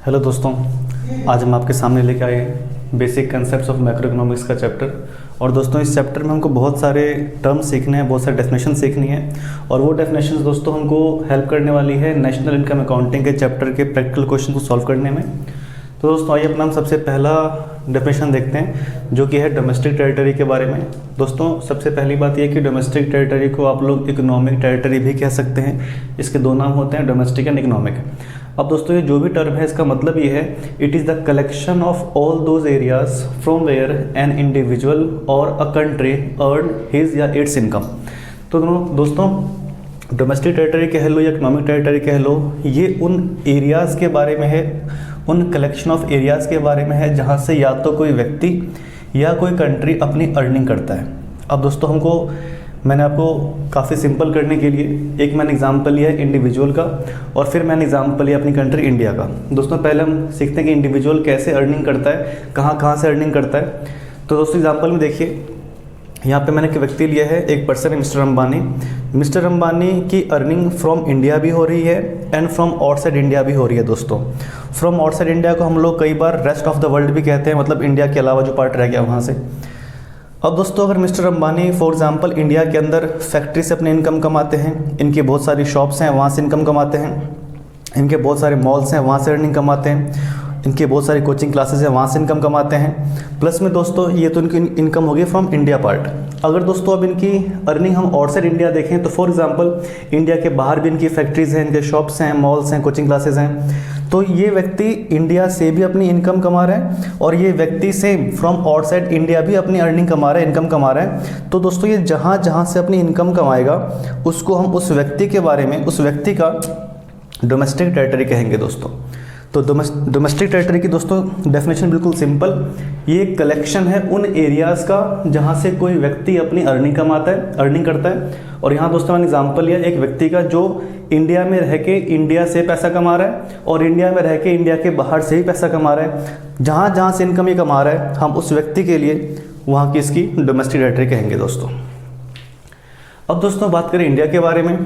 Hello दोस्तों, आज हम आपके सामने लेके आए हैं basic concepts of macro economics का चैप्टर। और दोस्तों इस चैप्टर में हमको बहुत सारे टर्म्स सीखने हैं, बहुत सारे डेफिनेशन सीखनी है। और वो डेफिनेशंस दोस्तों हमको हेल्प करने वाली है नेशनल इनकम अकाउंटिंग के चैप्टर के प्रैक्टिकल क्वेश्चन को सॉल्व करने में। तो दोस्तों आइए अपना हम सबसे पहला डेफिनेशन देखते हैं, जो कि है डोमेस्टिक टेरिटरी के बारे में। दोस्तों सबसे पहली बात यह कि डोमेस्टिक टेरिटरी को आप लोग इकोनॉमिक टेरिटरी भी कह सकते हैं। इसके दो नाम होते हैं, डोमेस्टिक एंड इकोनॉमिक। अब दोस्तों ये जो भी टर्म है इसका मतलब ये है, it is the collection of all those areas from where an individual और अ कंट्री अर्न हिज या इट्स इनकम। तो दोस्तों डोमेस्टिक टेरिटरी कह लो या इकोनॉमिक टेरिटरी कह लो, ये उन एरियाज़ के बारे में है, उन कलेक्शन ऑफ एरियाज़ के बारे में है जहाँ से या तो कोई व्यक्ति या कोई कंट्री अपनी अर्निंग करता है। अब दोस्तों मैंने आपको काफ़ी सिंपल करने के लिए एक मैंने एग्जांपल लिया है इंडिविजुअल का, और फिर मैंने एग्जांपल लिया अपनी कंट्री इंडिया का। दोस्तों पहले हम सीखते हैं कि इंडिविजुअल कैसे अर्निंग करता है, कहाँ कहाँ से अर्निंग करता है। तो दोस्तों एग्जांपल में देखिए, यहाँ पे मैंने एक व्यक्ति लिया है, एक पर्सन है मिस्टर अंबानी। मिस्टर अंबानी की अर्निंग फ्रॉम इंडिया भी हो रही है एंड फ्रॉम आउटसाइड इंडिया भी हो रही है। दोस्तों फ्रॉम आउटसाइड इंडिया को हम लोग कई बार रेस्ट ऑफ द वर्ल्ड भी कहते हैं, मतलब इंडिया के अलावा जो पार्ट रह गया वहाँ से। अब दोस्तों अगर mister Ambani for example India के अंदर फैक्ट्री से अपने इनकम कमाते हैं, इनकी बहुत सारी शॉप्स हैं वहाँ से इनकम कमाते हैं, इनके बहुत सारे मॉल्स हैं वहाँ से अर्निंग कमाते हैं, इनकी बहुत सारी कोचिंग क्लासेस हैं वहाँ से इनकम कमाते हैं। प्लस में दोस्तों ये तो इनकी इनकम होगी फ्रॉम इंडिया पार्ट। अगर दोस्तों अब इनकी अर्निंग हम आउटसाइड इंडिया देखें तो फॉर एग्जांपल इंडिया के बाहर भी इनकी फैक्ट्रीज़ हैं, इनके शॉप्स हैं, मॉल्स हैं, कोचिंग क्लासेस हैं। तो ये व्यक्ति इंडिया से भी अपनी इनकम कमा रहा है और ये व्यक्ति सेम फ्रॉम आउटसाइड इंडिया भी अपनी अर्निंग कमा रहा है, इनकम कमा रहा है। तो दोस्तों ये जहाँ जहाँ से अपनी इनकम कमाएगा उसको हम उस व्यक्ति के बारे में, उस व्यक्ति का डोमेस्टिक टेरिटरी कहेंगे दोस्तों। तो डोमेस्टिक टेरिटरी की दोस्तों डेफिनेशन बिल्कुल सिंपल, ये एक कलेक्शन है उन एरियाज़ का जहाँ से कोई व्यक्ति अपनी अर्निंग कमाता है, अर्निंग करता है। और यहाँ दोस्तों मैंने एग्जांपल लिया एक व्यक्ति का जो इंडिया में रह के इंडिया से पैसा कमा रहा है और इंडिया में रह के इंडिया के बाहर से ही पैसा कमा रहा है। जहाँ जहाँ से इनकम ये कमा रहा है हम उस व्यक्ति के लिए वहाँ की इसकी डोमेस्टिक टेरिटरी कहेंगे दोस्तों। अब दोस्तों बात करें इंडिया के बारे में,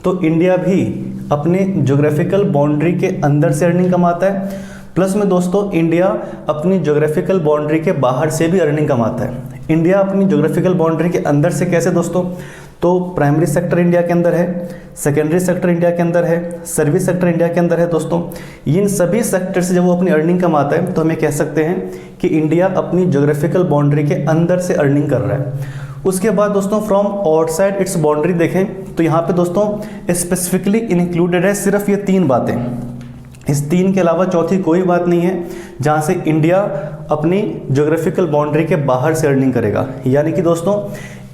तो इंडिया भी अपने ज्योग्राफिकल बाउंड्री के अंदर से अर्निंग कमाता है। प्लस में दोस्तों इंडिया अपनी ज्योग्राफिकल बाउंड्री के बाहर से भी अर्निंग कमाता है। इंडिया अपनी ज्योग्राफिकल बाउंड्री के अंदर से कैसे दोस्तों, तो प्राइमरी सेक्टर इंडिया के अंदर है, सेकेंडरी सेक्टर इंडिया के अंदर है, सर्विस सेक्टर इंडिया के अंदर है। दोस्तों इन सभी सेक्टर से जब वो अपनी अर्निंग कमाता है तो हमें कह सकते हैं कि इंडिया अपनी ज्योग्राफिकल बाउंड्री के अंदर से अर्निंग कर रहा है। उसके बाद दोस्तों फ्रॉम आउटसाइड इट्स बाउंड्री देखें तो यहाँ पे दोस्तों स्पेसिफिकली इंक्लूडेड है सिर्फ ये तीन बातें। इस तीन के अलावा चौथी कोई बात नहीं है जहाँ से इंडिया अपनी ज्योग्राफिकल बाउंड्री के बाहर से अर्निंग करेगा। यानी कि दोस्तों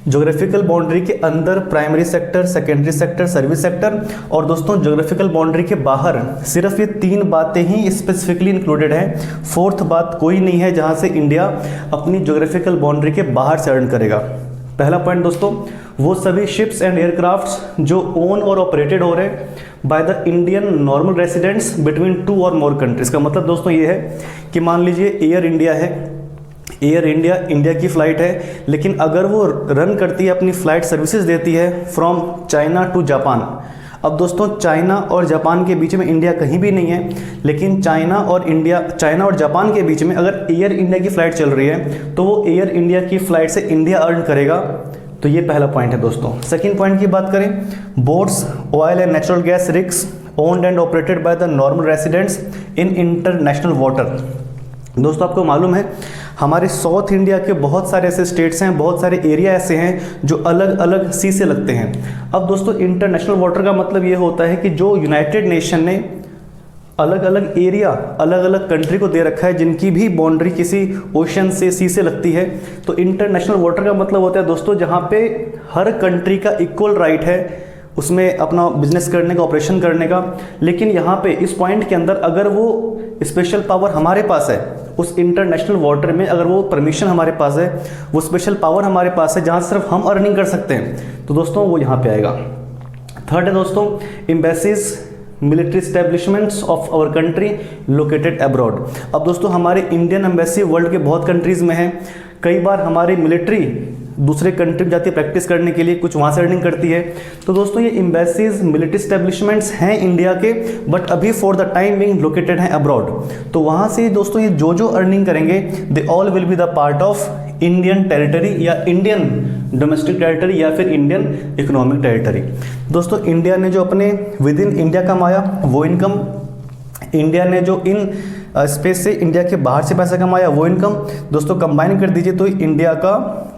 ज्योग्राफिकल बाउंड्री के अंदर primary sector, secondary sector, service sector, और दोस्तों ज्योग्राफिकल बाउंड्री के बाहर सिर्फ ये तीन बातें ही स्पेसिफिकली इंक्लूडेड है। फोर्थ बात कोई नहीं है जहाँ से इंडिया अपनी ज्योग्राफिकल बाउंड्री के बाहर से अर्न करेगा। पहला पॉइंट दोस्तों, वो सभी शिप्स एंड एयरक्राफ्ट्स जो ओन और ऑपरेटेड हो रहे हैं by the Indian normal residents between 2 और मोर कंट्रीज। का मतलब दोस्तों ये है कि मान लीजिए एयर इंडिया है, एयर इंडिया इंडिया की फ़्लाइट है, लेकिन अगर वो रन करती है, अपनी फ़्लाइट सर्विसेज देती है फ्रॉम चाइना टू जापान। अब दोस्तों चाइना और जापान के बीच में इंडिया कहीं भी नहीं है, लेकिन चाइना और जापान के बीच में अगर एयर इंडिया की फ़्लाइट चल रही है तो वो एयर इंडिया की फ़्लाइट से इंडिया अर्न करेगा। तो ये पहला पॉइंट है दोस्तों। सेकंड पॉइंट की बात करें, boats, oil and natural gas rigs owned and operated by the normal residents in international water. दोस्तों आपको मालूम है हमारे साउथ इंडिया के बहुत सारे ऐसे स्टेट्स हैं, बहुत सारे एरिया ऐसे हैं जो अलग अलग सी से लगते हैं। अब दोस्तों इंटरनेशनल वाटर का मतलब ये होता है कि जो यूनाइटेड नेशन ने अलग अलग एरिया, अलग अलग कंट्री को दे रखा है जिनकी भी बाउंड्री किसी ओशन से, सी से लगती है। तो इंटरनेशनल वाटर का मतलब होता है दोस्तों जहाँ पे हर कंट्री का इक्वल राइट है उसमें अपना बिजनेस करने का, ऑपरेशन करने का। लेकिन यहाँ पे इस पॉइंट के अंदर अगर वो स्पेशल पावर हमारे पास है, उस इंटरनेशनल वाटर में अगर वो परमिशन हमारे पास है, वो स्पेशल पावर हमारे पास है जहाँ सिर्फ हम अर्निंग कर सकते हैं, तो दोस्तों वो यहाँ पे आएगा। थर्ड है दोस्तों embassies, military establishments of our country located abroad. अब दोस्तों हमारे इंडियन एम्बेसी वर्ल्ड के बहुत कंट्रीज़ में है। कई बार हमारी मिलिट्री दूसरे कंट्री में जाती है प्रैक्टिस करने के लिए, कुछ वहाँ से अर्निंग करती है। तो दोस्तों ये एम्बेसीज मिलिट्री स्टैब्लिशमेंट्स हैं इंडिया के, बट अभी for the time being located हैं अब्रॉड। तो वहाँ से दोस्तों ये जो अर्निंग करेंगे they all will be the part of Indian territory या इंडियन डोमेस्टिक टेरिटरी या फिर इंडियन इकोनॉमिक टेरिटरी। दोस्तों इंडिया ने जो अपने विद इन इंडिया कमाया वो इनकम, इंडिया ने जो इन स्पेस से इंडिया के बाहर से पैसा कमाया वो इनकम, दोस्तों कंबाइन कर दीजिए तो इंडिया का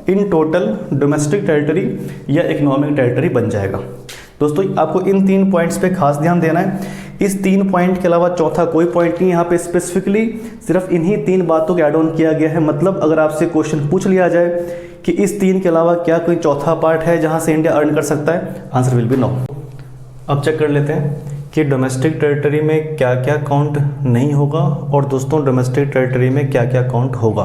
इन टोटल डोमेस्टिक टेरिटरी या इकोनॉमिक टेरिटरी बन जाएगा। दोस्तों आपको इन 3 पॉइंट्स पे खास ध्यान देना है। इस 3 पॉइंट के अलावा चौथा कोई पॉइंट नहीं, यहाँ पे स्पेसिफिकली सिर्फ इन्हीं 3 बातों को ऐड ऑन किया गया है। मतलब अगर आपसे क्वेश्चन पूछ लिया जाए कि इस 3 के अलावा क्या कोई चौथा पार्ट है जहाँ से इंडिया अर्न कर सकता है, आंसर विल बी नो। अब चेक कर लेते हैं कि डोमेस्टिक टेरिटरी में क्या क्या काउंट नहीं होगा और दोस्तों डोमेस्टिक टेरिटरी में क्या क्या काउंट होगा।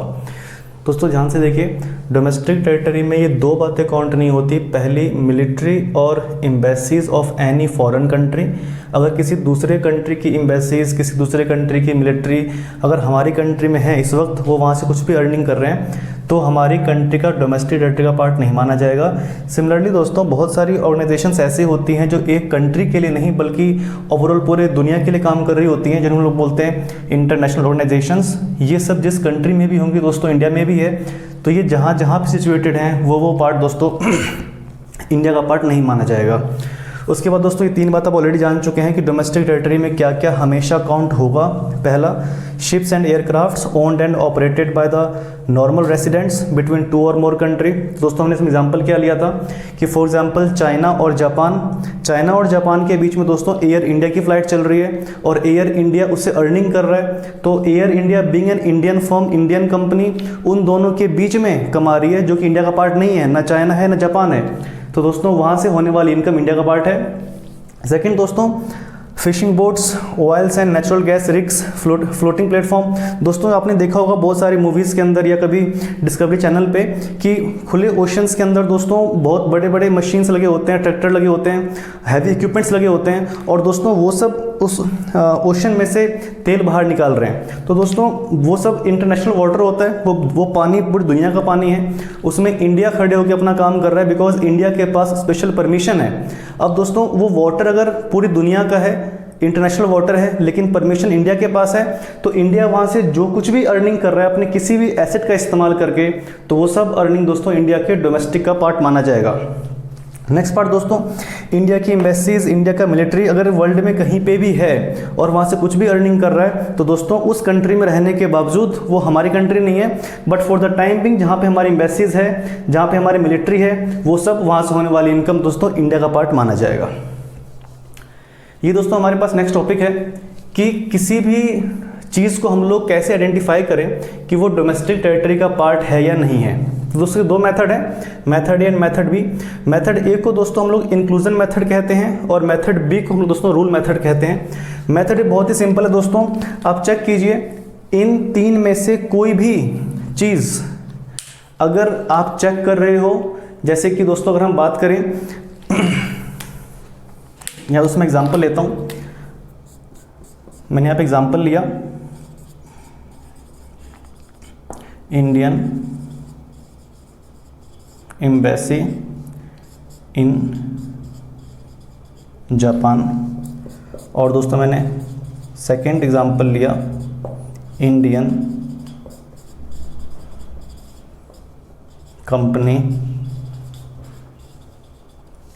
दोस्तों ध्यान से देखिए, डोमेस्टिक टेरिटरी में ये 2 बातें काउंट नहीं होती। पहली, मिलिट्री और embassies of any foreign country. अगर किसी दूसरे कंट्री की एम्बेसीज, किसी दूसरे कंट्री की मिलिट्री अगर हमारी कंट्री में है इस वक्त, वो वहाँ से कुछ भी अर्निंग कर रहे हैं, तो हमारी कंट्री का डोमेस्टिक टेरिटरी का पार्ट नहीं माना जाएगा। सिमिलरली दोस्तों बहुत सारी ऑर्गेनाइजेशंस ऐसी होती हैं जो एक कंट्री के लिए नहीं बल्कि ओवरऑल पूरे दुनिया के लिए काम कर रही होती हैं, जिन्हें हम लोग बोलते हैं इंटरनेशनल ऑर्गेनाइजेशंस। ये सब जिस कंट्री में भी होंगी दोस्तों, इंडिया में भी है, तो ये जहाँ जहाँ पे सिचुएटेड हैं वो पार्ट दोस्तों इंडिया का पार्ट नहीं माना जाएगा। उसके बाद दोस्तों ये 3 बात आप ऑलरेडी जान चुके हैं कि डोमेस्टिक टेरिटरी में क्या क्या हमेशा काउंट होगा। पहला, ships and aircrafts owned and operated by the normal residents between 2 और मोर कंट्री। दोस्तों हमने इसमें एग्जांपल क्या लिया था कि फॉर एग्जांपल चाइना और जापान के बीच में दोस्तों एयर इंडिया की फ्लाइट चल रही है और एयर इंडिया उससे अर्निंग कर रहा है। तो air India being an Indian firm, Indian company, उन दोनों के बीच में कमा रही है, जो कि इंडिया का पार्ट नहीं है, ना चाइना है ना जापान है। तो दोस्तों वहाँ से होने वाली इनकम इंडिया का पार्ट है। सेकंड दोस्तों, fishing boats, oils and natural gas rigs, floating platform. दोस्तों आपने देखा होगा बहुत सारी मूवीज़ के अंदर या कभी डिस्कवरी चैनल पे कि खुले ओशंस के अंदर दोस्तों बहुत बड़े बड़े मशीन्स लगे होते हैं, ट्रैक्टर लगे होते हैं, हैवी इक्विपमेंट्स लगे होते हैं और दोस्तों वो सब उस ओशन में से तेल बाहर निकाल रहे हैं। तो दोस्तों वो सब इंटरनेशनल वाटर होता है, वो पानी पूरी दुनिया का पानी है, उसमें इंडिया खड़े होकर अपना काम कर रहा है बिकॉज इंडिया के पास स्पेशल परमिशन है। अब दोस्तों वो वाटर अगर पूरी दुनिया का है, इंटरनेशनल वाटर है, लेकिन परमिशन इंडिया के पास है, तो इंडिया वहाँ से जो कुछ भी अर्निंग कर रहा है अपने किसी भी एसेट का इस्तेमाल करके, तो वो सब अर्निंग दोस्तों इंडिया के डोमेस्टिक का पार्ट माना जाएगा। नेक्स्ट पार्ट दोस्तों, इंडिया की एम्बेसीज, इंडिया का मिलिट्री अगर वर्ल्ड में कहीं पे भी है और वहाँ से कुछ भी अर्निंग कर रहा है, तो दोस्तों उस कंट्री में रहने के बावजूद वो हमारी कंट्री नहीं है, but for the time being जहाँ पे हमारी एम्बेसीज है, जहाँ पे हमारी मिलिट्री है, वो सब वहाँ से होने वाली इनकम दोस्तों इंडिया का पार्ट माना जाएगा। ये दोस्तों हमारे पास नेक्स्ट टॉपिक है कि किसी भी चीज़ को हम लोग कैसे आइडेंटिफाई करें कि वो डोमेस्टिक टेरिटरी का पार्ट है या नहीं है। तो दोस्तों 2 मेथड है, method A and method B. Method A को दोस्तों हम लोग इंक्लूजन मेथड कहते हैं और मेथड बी को हम लोग दोस्तों रूल मेथड कहते हैं। मेथड ए बहुत ही सिंपल है दोस्तों, आप चेक कीजिए इन 3 में से कोई भी चीज़ अगर आप चेक कर रहे हो, जैसे कि दोस्तों अगर हम बात करें या उसमें एग्जांपल लेता हूं, मैंने यहाँ पे एग्जांपल लिया इंडियन एम्बेसी इन जापान, और दोस्तों मैंने सेकंड एग्जांपल लिया इंडियन कंपनी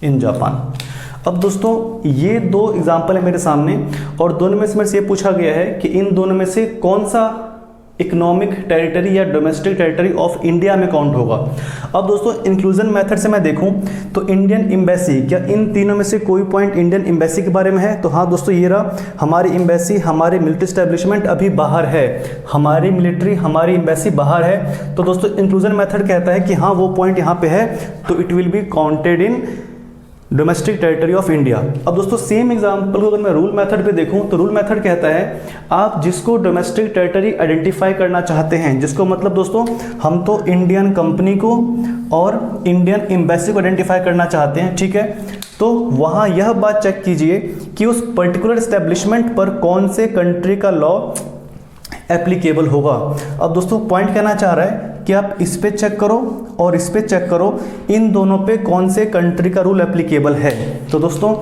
इन जापान। अब दोस्तों ये 2 एग्जाम्पल है मेरे सामने और दोनों में से मेरे से ये पूछा गया है कि इन दोनों में से कौन सा इकोनॉमिक टेरिटरी या डोमेस्टिक टेरिटरी ऑफ इंडिया में काउंट होगा। अब दोस्तों इंक्लूजन मेथड से मैं देखूं तो इंडियन एम्बेसी, क्या इन तीनों में से कोई पॉइंट इंडियन एम्बेसी के बारे में है? तो हाँ दोस्तों ये रहा, हमारी एम्बेसी, हमारी मिलिट्री स्टैब्लिशमेंट अभी बाहर है, हमारी मिलिट्री, हमारी एम्बेसी बाहर है। तो दोस्तों इंक्लूजन मेथड कहता है कि हाँ वो पॉइंट यहाँ पे है, तो it will be counted in domestic territory of India. अब दोस्तों सेम एग्जांपल को अगर मैं रूल मेथड पे देखूं तो रूल मेथड कहता है आप जिसको डोमेस्टिक टेरिटरी आइडेंटिफाई करना चाहते हैं, जिसको मतलब दोस्तों हम तो इंडियन कंपनी को और इंडियन एम्बेसी को आइडेंटिफाई करना चाहते हैं, ठीक है, तो वहाँ यह बात चेक कीजिए कि उस पर्टिकुलर एस्टेब्लिशमेंट पर कौन से कंट्री का लॉ एप्लीकेबल होगा। अब दोस्तों पॉइंट कहना चाह रहा है कि आप इस पे चेक करो और इस पे चेक करो, इन दोनों पे कौन से कंट्री का रूल एप्लीकेबल है। तो दोस्तों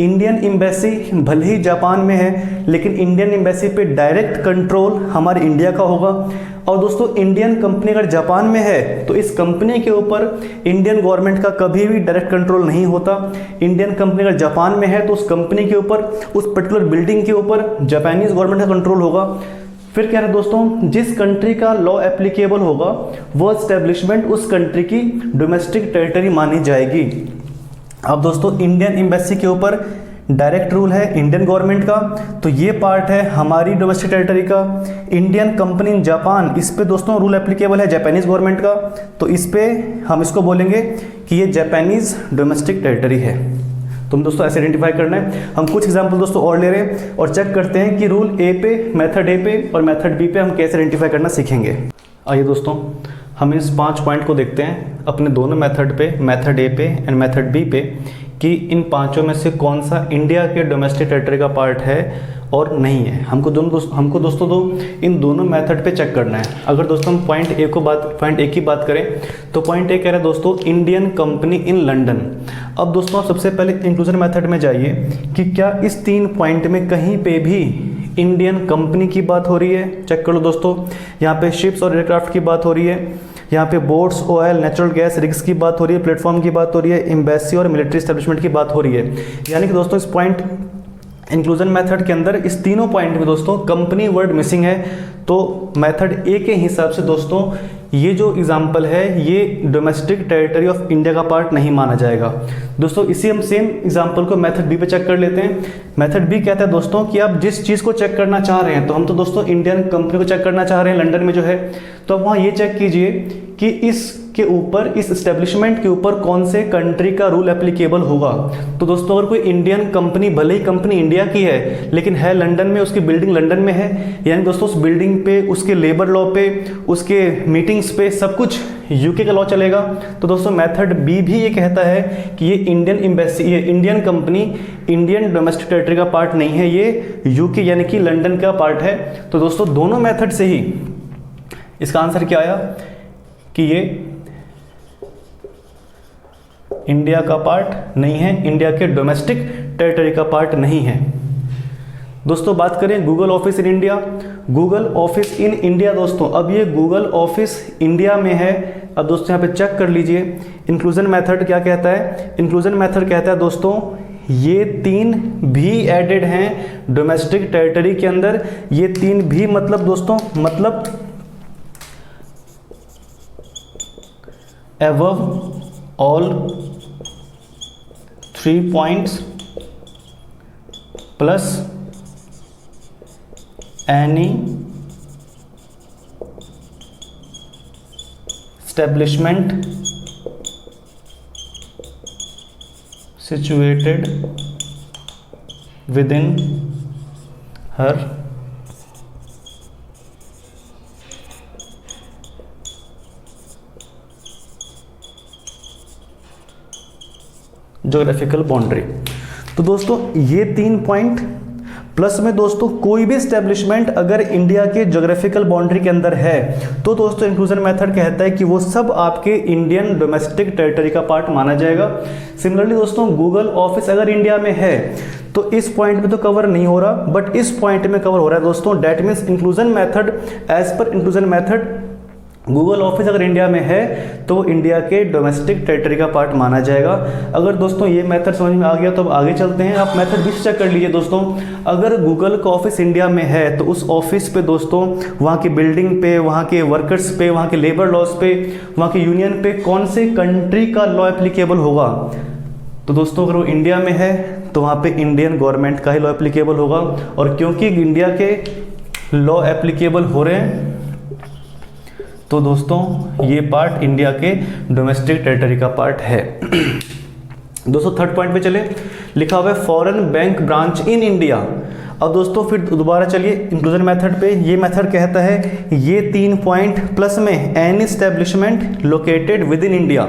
इंडियन एम्बेसी भले ही जापान में है, लेकिन इंडियन एम्बेसी पे डायरेक्ट कंट्रोल हमारे इंडिया का होगा। और दोस्तों इंडियन कंपनी अगर जापान में है तो इस कंपनी के ऊपर इंडियन गवर्नमेंट का कभी भी डायरेक्ट कंट्रोल नहीं होता। इंडियन कंपनी अगर जापान में है तो उस कंपनी के ऊपर, उस पर्टिकुलर बिल्डिंग के ऊपर जापानीज गवर्नमेंट का कंट्रोल होगा। फिर क्या है दोस्तों, जिस कंट्री का लॉ एप्लीकेबल होगा वो एस्टेब्लिशमेंट उस कंट्री की डोमेस्टिक टेरिटरी मानी जाएगी। अब दोस्तों इंडियन एम्बेसी के ऊपर डायरेक्ट रूल है इंडियन गवर्नमेंट का, तो ये पार्ट है हमारी डोमेस्टिक टेरिटरी का। इंडियन कंपनी इन जापान, इस पे दोस्तों रूल एप्लीकेबल है जापानीज गवर्नमेंट का, तो इस पे हम इसको बोलेंगे कि ये जापानीज डोमेस्टिक टेरिटरी है। तुम दोस्तों ऐसे आइडेंटिफाई करना है। हम कुछ एग्जांपल दोस्तों और ले रहे हैं और चेक करते हैं कि रूल ए पे, मेथड ए पे और मेथड बी पे हम कैसे आइडेंटिफाई करना सीखेंगे। आइए दोस्तों हम इस 5 पॉइंट को देखते हैं अपने दोनों मेथड पे, मेथड ए पे एंड मेथड बी पे, कि इन पांचों में से कौन सा इंडिया के डोमेस्टिक टेरिटरी का पार्ट है और नहीं है। हमको दोस्तों इन दोनों मेथड पे चेक करना है। अगर दोस्तों हम पॉइंट ए की बात करें तो पॉइंट ए कह रहा है दोस्तों इंडियन कंपनी इन लंदन। अब दोस्तों आप सबसे पहले इंक्लूजन मेथड में जाइए कि क्या इस 3 पॉइंट में कहीं पे भी इंडियन कंपनी की बात हो रही है। चेक कर लो दोस्तों, यहाँ पे शिप्स और एयरक्राफ्ट की बात हो रही है, यहाँ पे boats, oil, natural gas rigs की बात हो रही है, प्लेटफॉर्म की बात हो रही है, एम्बेसी और मिलिट्री एस्टेब्लिशमेंट की बात हो रही है। यानी कि दोस्तों इस पॉइंट इंक्लूजन मेथड के अंदर इस तीनों पॉइंट में दोस्तों कंपनी वर्ड मिसिंग है। तो मेथड ए के हिसाब से दोस्तों ये जो एग्जाम्पल है ये डोमेस्टिक टेरिटरी ऑफ इंडिया का पार्ट नहीं माना जाएगा। दोस्तों इसी हम सेम एग्जाम्पल को मेथड बी पे चेक कर लेते हैं। मेथड बी कहता है दोस्तों कि आप जिस चीज़ को चेक करना चाह रहे हैं, तो हम तो दोस्तों इंडियन कंपनी को चेक करना चाह रहे हैं लंदन में जो है, तो आप वहाँ ये चेक कीजिए कि इसके ऊपर, इस एस्टेब्लिशमेंट के ऊपर कौन से कंट्री का रूल एप्लीकेबल होगा। तो दोस्तों अगर कोई इंडियन कंपनी, भले ही कंपनी इंडिया की है लेकिन है लंदन में, उसकी बिल्डिंग लंदन में है, यानी दोस्तों उस बिल्डिंग पे, उसके लेबर लॉ पे, उसके मीटिंग्स पे सब कुछ यूके का लॉ चलेगा। तो दोस्तों मेथड बी भी ये कहता है कि ये इंडियन एम्बेसी, ये Indian company Indian domestic territory का पार्ट नहीं है, ये यूके यानी कि लंदन का पार्ट है। तो दोस्तों दोनों मेथड से ही इसका आंसर क्या आया कि ये इंडिया का पार्ट नहीं है, इंडिया के डोमेस्टिक टेरिटरी का पार्ट नहीं है। दोस्तों बात करें Google office in India, Google office in India दोस्तों, अब ये गूगल ऑफिस इंडिया में है। अब दोस्तों यहाँ पे चेक कर लीजिए इंक्लूजन मेथड क्या कहता है। इंक्लूजन मेथड कहता है दोस्तों ये 3 भी एडेड हैं डोमेस्टिक टेरिटरी के अंदर। ये 3 भी मतलब दोस्तों, मतलब above all 3 points plus any establishment situated within her geographical boundary. तो दोस्तों ये 3 पॉइंट प्लस में दोस्तों कोई भी एस्टेब्लिशमेंट अगर इंडिया के ज्योग्राफिकल बाउंड्री के अंदर है तो दोस्तों इंक्लूजन मेथड कहता है कि वो सब आपके इंडियन डोमेस्टिक टेरिटरी का पार्ट माना जाएगा। सिमिलरली दोस्तों गूगल ऑफिस अगर इंडिया में है तो इस पॉइंट में तो कवर नहीं हो रहा, बट इस पॉइंट में कवर हो रहा है दोस्तों। That means inclusion method, as पर इंक्लूजन मेथड गूगल ऑफिस अगर इंडिया में है तो इंडिया के डोमेस्टिक टेरिटरी का पार्ट माना जाएगा। अगर दोस्तों ये मेथड समझ में आ गया तो अब आगे चलते हैं। आप मेथड भी चेक कर लीजिए दोस्तों, अगर गूगल का ऑफिस इंडिया में है तो उस ऑफिस पे दोस्तों वहाँ की बिल्डिंग पे, वहाँ के वर्कर्स पे, वहाँ के लेबर लॉज पे, वहाँ के यूनियन पे कौन से कंट्री का लॉ एप्लीकेबल होगा। तो दोस्तों अगर वो इंडिया में है तो वहाँ पे इंडियन गवर्नमेंट का ही लॉ एप्लीकेबल होगा। और क्योंकि इंडिया के लॉ एप्लीकेबल हो रहे हैं तो दोस्तों ये पार्ट इंडिया के डोमेस्टिक टेरिटरी का पार्ट है। दोस्तों थर्ड पॉइंट पे चले, लिखा हुआ है foreign bank branch in India. अब दोस्तों फिर दोबारा चलिए इंक्लूजन मेथड पे। ये मेथड कहता है ये 3 पॉइंट प्लस में any establishment located with in India.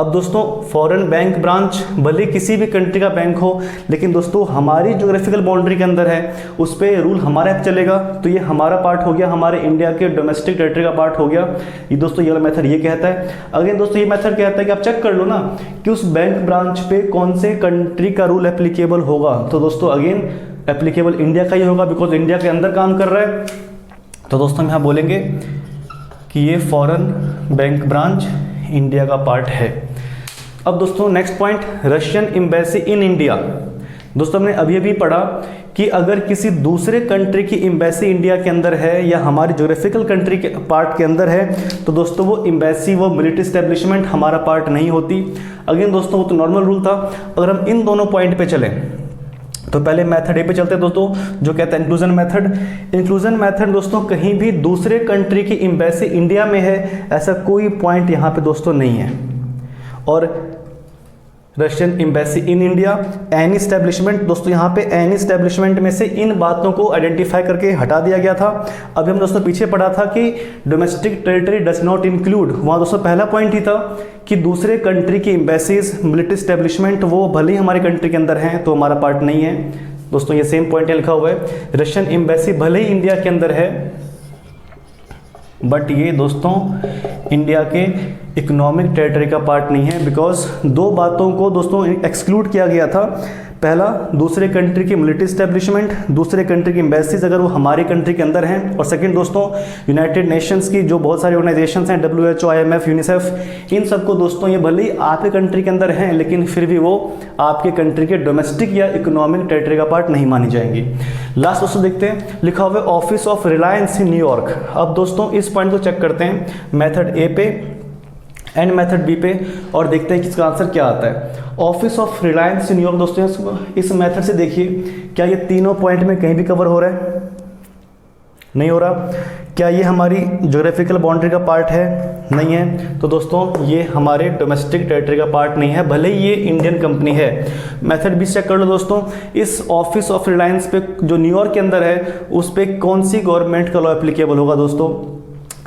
अब दोस्तों फॉरेन बैंक ब्रांच भले किसी भी कंट्री का बैंक हो, लेकिन दोस्तों हमारी ज्योग्राफिकल बाउंड्री के अंदर है, उस पर रूल हमारे यहाँ चलेगा, तो ये हमारा पार्ट हो गया, हमारे इंडिया के डोमेस्टिक टेरिटरी का पार्ट हो गया। ये दोस्तों ये मेथड ये कहता है। अगेन दोस्तों ये मेथड कहता है कि आप चेक कर लो ना कि उस बैंक ब्रांच पे कौन से कंट्री का रूल एप्लीकेबल होगा। तो दोस्तों अगेन एप्लीकेबल इंडिया का ही होगा, बिकॉज इंडिया के अंदर काम कर रहा है। तो दोस्तों हम यहाँ बोलेंगे कि ये फॉरेन बैंक ब्रांच इंडिया का पार्ट है। अब दोस्तों next point, Russian embassy in India. दोस्तों हमने अभी अभी पढ़ा कि अगर किसी दूसरे कंट्री की एम्बेसी इंडिया के अंदर है या हमारी ज्योग्राफिकल कंट्री के पार्ट के अंदर है, तो दोस्तों वो एम्बेसी, वो मिलिट्री स्टैब्लिशमेंट हमारा पार्ट नहीं होती। अगेन दोस्तों वो तो नॉर्मल रूल था। अगर हम इन दोनों पॉइंट पे चलें तो पहले मेथड ए पे चलते हैं दोस्तों, जो कहता है इंक्लूजन मेथड। इंक्लूजन मेथड दोस्तों कहीं भी दूसरे कंट्री की एम्बेसी इंडिया में है ऐसा कोई पॉइंट यहाँ पे दोस्तों नहीं है। और Russian embassy in India, any establishment, दोस्तों यहाँ पे एनी स्टैब्लिशमेंट में से इन बातों को आइडेंटिफाई करके हटा दिया गया था। अभी हम दोस्तों पीछे पढ़ा था कि domestic territory does not include, वहाँ दोस्तों पहला पॉइंट ही था कि दूसरे कंट्री की एम्बेसीज, मिलिट्री स्टैब्लिशमेंट वो भले ही हमारे कंट्री के अंदर हैं तो हमारा पार्ट नहीं है। दोस्तों ये सेम पॉइंट लिखा हुआ है, रशियन एम्बेसी भले ही इंडिया के अंदर है बट ये दोस्तों इंडिया के इकोनॉमिक टेरिटरी का पार्ट नहीं है, बिकॉज दो बातों को दोस्तों एक्सक्लूड किया गया था। पहला, दूसरे कंट्री की मिलिट्री स्टैब्लिशमेंट, दूसरे कंट्री की एम्बेसीज अगर वो हमारी कंट्री के अंदर हैं, और सेकंड दोस्तों यूनाइटेड नेशंस की जो बहुत सारी ऑर्गेनाइजेशंस हैं, WHO, IMF, यूनिसेफ, इन सबको दोस्तों ये भले ही आपके कंट्री के अंदर हैं लेकिन फिर भी वो आपके कंट्री के डोमेस्टिक या इकोनॉमिक टेरिटरी का पार्ट नहीं मानी जाएंगी। लास्ट दोस्तों देखते हैं, लिखा हुआ है office of Reliance in New York. अब दोस्तों इस पॉइंट को चेक करते हैं मेथड ए पे एंड मेथड बी पे और देखते हैं कि इसका आंसर क्या आता है। Office of Reliance in New York दोस्तों इस मेथड से देखिए क्या ये तीनों पॉइंट में कहीं भी कवर हो रहा है? नहीं हो रहा। क्या ये हमारी ज्योग्राफिकल बाउंड्री का पार्ट है? नहीं है। तो दोस्तों ये हमारे डोमेस्टिक टेरिटरी का पार्ट नहीं है, भले ही ये इंडियन कंपनी है। मेथड बी चेक कर लो दोस्तों, इस ऑफिस ऑफ रिलायंस पे जो न्यूयॉर्क के अंदर है उस पर कौन सी गवर्नमेंट का लॉ एप्लीकेबल होगा दोस्तों?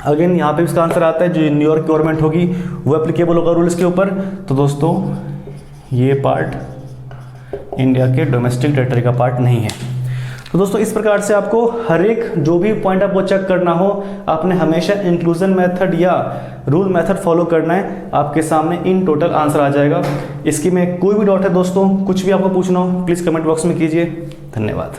अगेन यहाँ पे इसका आंसर आता है जो न्यूयॉर्क गवर्नमेंट होगी वो एप्लीकेबल होगा रूल्स के ऊपर। तो दोस्तों ये पार्ट इंडिया के डोमेस्टिक टेरिटरी का पार्ट नहीं है। तो दोस्तों इस प्रकार से आपको हर एक जो भी पॉइंट आपको चेक करना हो आपने हमेशा इंक्लूजन मेथड या रूल मेथड फॉलो करना है, आपके सामने इन टोटल आंसर आ जाएगा। इसकी में कोई भी डाउट है दोस्तों, कुछ भी आपको पूछना हो प्लीज़ कमेंट बॉक्स में कीजिए। धन्यवाद।